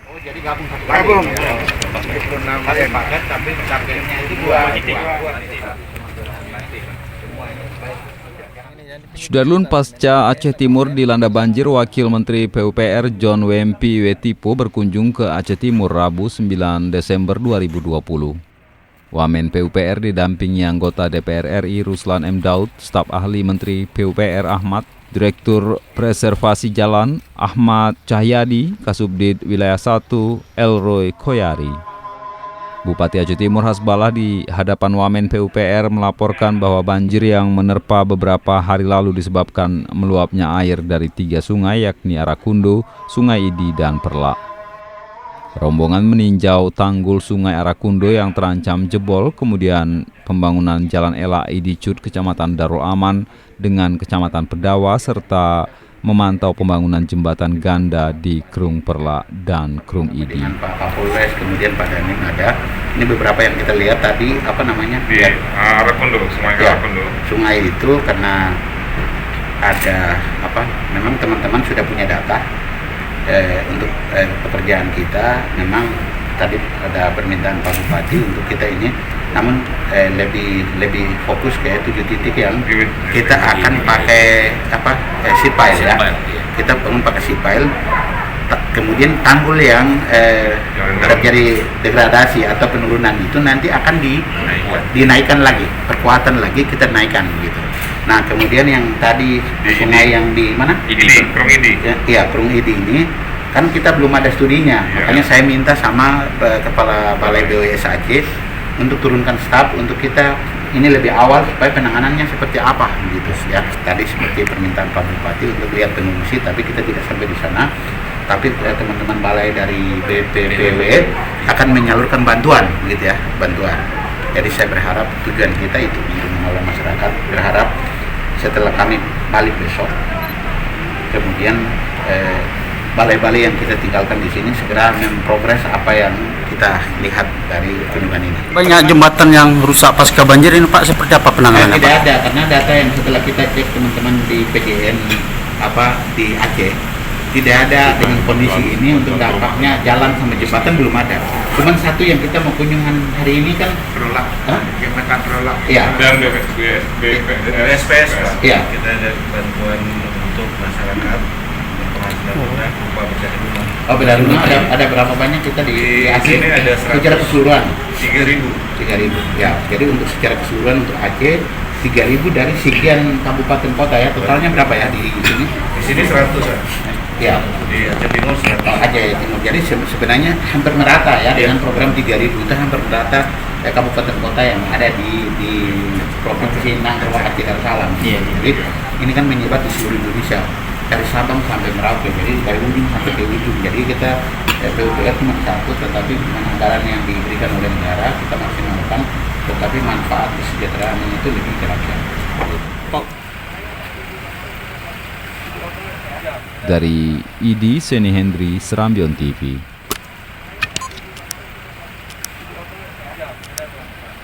Oh, jadi gabung satu kali. Gabung. 46 kali paket tapi targetnya itu dua. Sudarlun pasca Aceh Timur dilanda banjir, Wakil Menteri PUPR John Wempi Wetipo berkunjung ke Aceh Timur Rabu 9 Desember 2020. Wamen PUPR didampingi anggota DPR RI Ruslan M. Daud, staf ahli Menteri PUPR Ahmad, Direktur Preservasi Jalan Ahmad Cahyadi, Kasubdid Wilayah 1 Elroy Koyari. Bupati Aceh Timur Hasbalah di hadapan Wamen PUPR melaporkan bahwa banjir yang menerpa beberapa hari lalu disebabkan meluapnya air dari 3 sungai yakni Arakundo, Sungai Idi, dan Perlak. Rombongan meninjau tanggul Sungai Arakundo yang terancam jebol, kemudian pembangunan Jalan Ela Idicut Kecamatan Darul Aman dengan Kecamatan Pedawa, serta memantau pembangunan jembatan ganda di Krung Perlak dan Krung Idi. Dengan Pak Kapolres, kemudian Pak Dandim ada. Ini beberapa yang kita lihat tadi, apa namanya? Di Arakundo, Sungai Arakundo. Sungai itu karena ada apa? Memang teman-teman sudah punya data. Untuk pekerjaan kita memang tadi ada permintaan Pak Bupati untuk kita ini, namun lebih fokus ke 7 titik yang kita akan pakai sipil ya. Kita bangun pakai sipil, kemudian tanggul yang terjadi degradasi atau penurunan itu nanti akan dinaikkan lagi, perkuatan lagi kita naikkan gitu. Nah, kemudian yang tadi sungai yang di mana? Krung Idi. Ya, Krung Idi ini kan kita belum ada studinya. Ya. Makanya saya minta sama Kepala Balai BWS Aceh untuk turunkan staf untuk kita ini lebih awal supaya penanganannya seperti apa gitu ya. Tadi seperti permintaan Pak Bupati untuk lihat pengungsi, tapi kita tidak sampai di sana. Tapi teman-teman balai dari BPPW akan menyalurkan bantuan gitu ya, bantuan. Jadi saya berharap tujuan kita itu untuk menolong masyarakat. Berharap setelah kami balik besok, kemudian balai-balai yang kita tinggalkan di sini segera memprogres apa yang kita lihat dari kunjungan ini. Banyak jembatan yang rusak pasca banjir ini Pak, seperti apa penanganannya? Tidak ada, karena data yang setelah kita cek teman-teman di PJN di Aceh, tidak ada dengan kondisi ini untuk dampaknya jalan sama jembatan belum ada. Cuman satu yang kita mau kunjungan hari ini kan Perlak, jembatan Perlak. Iya. Dan SPS. Iya. Kita ada bantuan untuk masyarakat penghasilan rendah berupa bedah rumah. Oh, bedah rumah ada berapa banyak kita di Aceh? Ini ada secara keseluruhan 3.000. Ya. Jadi untuk secara keseluruhan untuk Aceh 3.000 dari sekian kabupaten kota ya. Totalnya berapa ya di sini? Di sini 100 ya. Di Aceh Timur 100. Aceh Timur. Jadi sebenarnya hampir merata ya dengan program 3.000 itu hampir merata kabupaten kota yang ada di provinsi Nanggroe Aceh Darussalam. Jadi ini kan menyebar di seluruh Indonesia dari Sabang sampai Merauke, jadi dari ujung sampai ke ujung. Jadi kita PUPR cuma satu, tetapi dengan anggaran yang diberikan oleh negara kita maksimalkan, tetapi manfaat kesejahteraan itu lebih ke rakyat. Dari Idi Seni Hendri, Serambion TV.